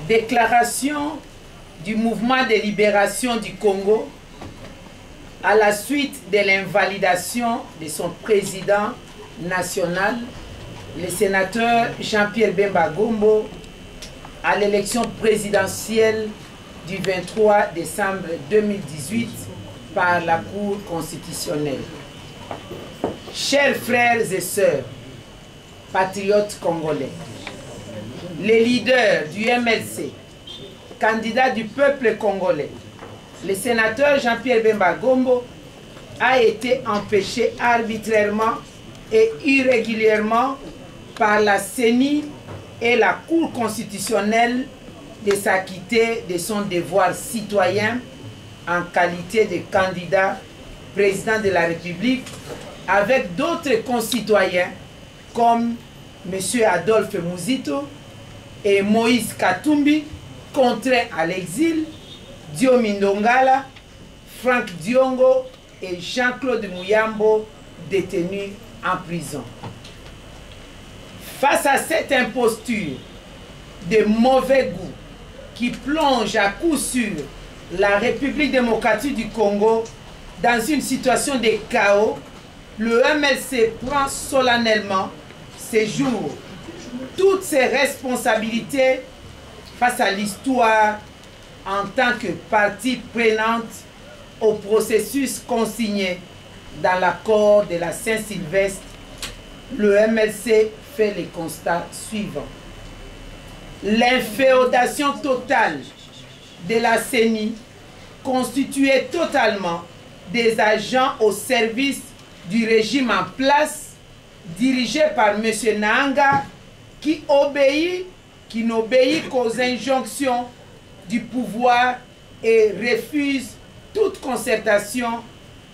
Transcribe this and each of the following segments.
Déclaration du mouvement de libération du Congo à la suite de l'invalidation de son président national, le sénateur Jean-Pierre Bemba Gombo, à l'élection présidentielle du 23 décembre 2018 par la Cour constitutionnelle. Chers frères et sœurs, patriotes congolais, les leaders du MLC, candidat du peuple congolais, le sénateur Jean-Pierre Bemba Gombo a été empêché arbitrairement et irrégulièrement par la CENI et la Cour constitutionnelle de s'acquitter de son devoir citoyen en qualité de candidat président de la République avec d'autres concitoyens comme M. Adolphe Muzito et Moïse Katumbi, contraints à l'exil, Diomi Ndongala, Franck Diongo et Jean-Claude Muyambo, détenus en prison. Face à cette imposture de mauvais goût qui plonge à coup sûr la République démocratique du Congo dans une situation de chaos, le MLC prend solennellement ces jours toutes ses responsabilités face à l'histoire en tant que partie prenante au processus consigné dans l'accord de la Saint-Sylvestre. Le MLC fait les constats suivants. L'inféodation totale de la CENI constituait totalement des agents au service du régime en place dirigé par M. Nanga qui n'obéit qu'aux injonctions du pouvoir et refuse toute concertation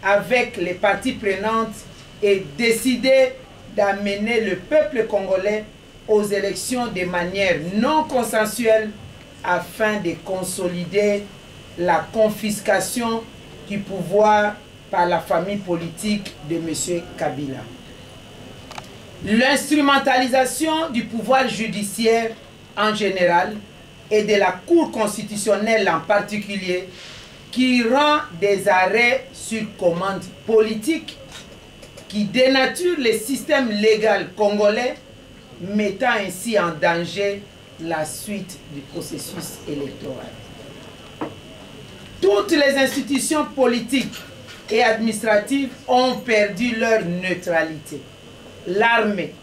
avec les parties prenantes et décidé d'amener le peuple congolais aux élections de manière non consensuelle afin de consolider la confiscation du pouvoir par la famille politique de M. Kabila. L'instrumentalisation du pouvoir judiciaire en général et de la Cour constitutionnelle en particulier qui rend des arrêts sur commande politique qui dénature le système légal congolais, mettant ainsi en danger la suite du processus électoral. Toutes les institutions politiques et administratives ont perdu leur neutralité. L'armée,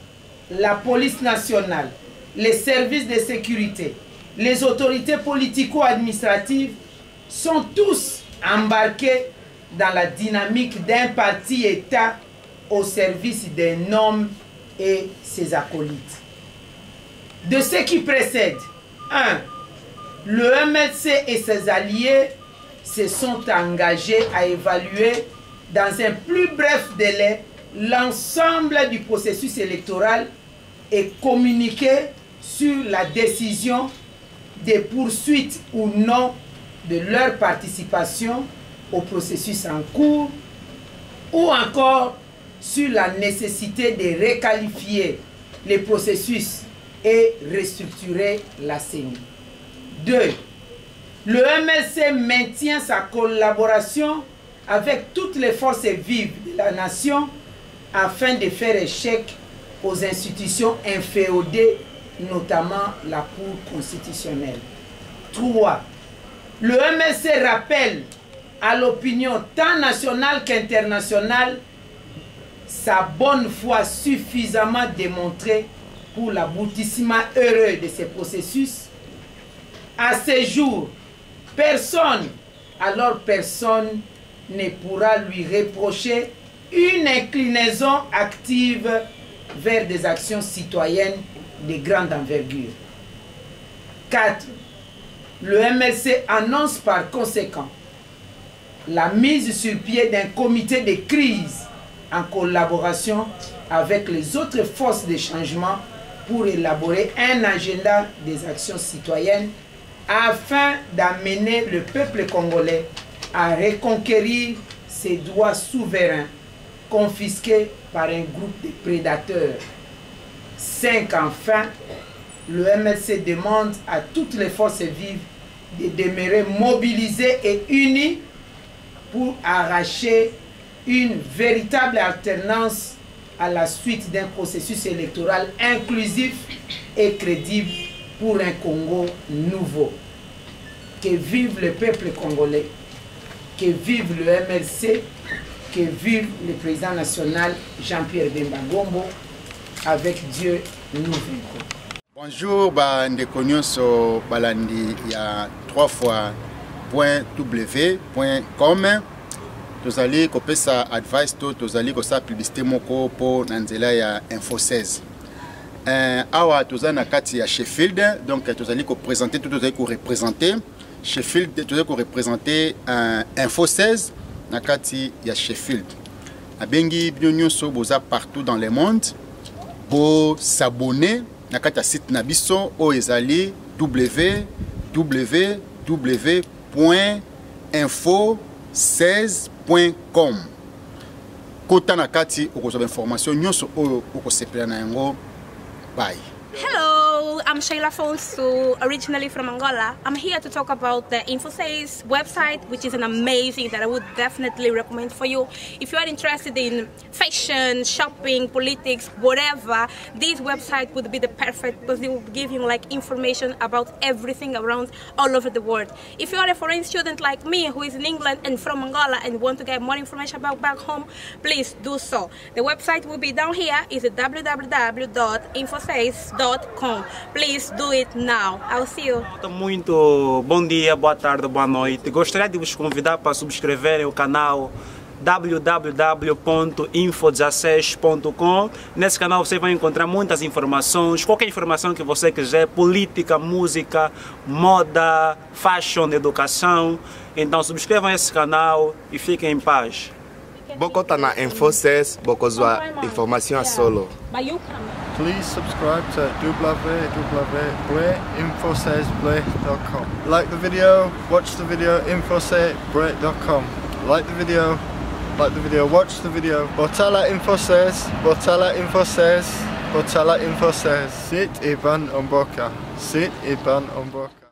la police nationale, les services de sécurité, les autorités politico-administratives sont tous embarqués dans la dynamique d'un parti-État au service d'un homme et ses acolytes. De ce qui précède, 1. Le MLC et ses alliés se sont engagés à évaluer dans un plus bref délai l'ensemble du processus électoral et communiquer sur la décision des poursuites ou non de leur participation au processus en cours ou encore sur la nécessité de requalifier les processus et restructurer la CENI. 2. Le MLC maintient sa collaboration avec toutes les forces vives de la nation afin de faire échec aux institutions inféodées, notamment la Cour constitutionnelle. 3. Le MLC rappelle à l'opinion tant nationale qu'internationale sa bonne foi suffisamment démontrée pour l'aboutissement heureux de ces processus. À ce jour, personne ne pourra lui reprocher une inclinaison active vers des actions citoyennes de grande envergure. 4. Le MLC annonce par conséquent la mise sur pied d'un comité de crise en collaboration avec les autres forces de changement pour élaborer un agenda des actions citoyennes afin d'amener le peuple congolais à reconquérir ses droits souverains confisqués par un groupe de prédateurs. 5. Enfin, le MLC demande à toutes les forces vives de demeurer mobilisées et unies pour arracher une véritable alternance à la suite d'un processus électoral inclusif et crédible pour un Congo nouveau. Que vive le peuple congolais, que vive le MLC, que vive le président national Jean-Pierre Bemba Gombo. Avec Dieu, nous vaincrons. Bonjour, ndeko nyonso balandi ya 3fois.w.com. Tozali kopesa advice to tozali kosa publicité moko po na nzela ya Info 16. Awa tozali na kati ya Sheffield, donc tozali ko présenter tout tozali ko représenter Sheffield, tozali ko représenter Info 16 na kati ya Sheffield. Abengi bino nyonso boza partout dans le monde. Pour s'abonner na kati ya site na biso o ezali www.info16.com. Kota na kati okozwa information nyonso oyo okosepela na yango. Bye. Hello, I'm Sheila Fonsu, originally from Angola. I'm here to talk about the Info6 website, which is an amazing that I would definitely recommend for you. If you are interested in fashion, shopping, politics, whatever, this website would be the perfect because it will give you like information about everything around all over the world. If you are a foreign student like me who is in England and from Angola and want to get more information about back home, please do so. The website will be down here. It's www.info6.com. Please do it now. I'll see you. Muito bom dia, boa tarde, boa noite. Gostaria de vos convidar para subscreverem o canal www.info16.com. Nesse canal você vai encontrar muitas informações, qualquer informação que você quiser, política, música, moda, fashion, educação. Então subscrevam esse canal e fiquem em paz. Bokota na Info6, bokozwa information solo. Please subscribe to www.info16.com. Like the video, watch the video, info16.com. Like the video, watch the video. Botala Info16, Botala Info16, Botala Info16. Sit Iban Omboka. Sit Iban Omboka.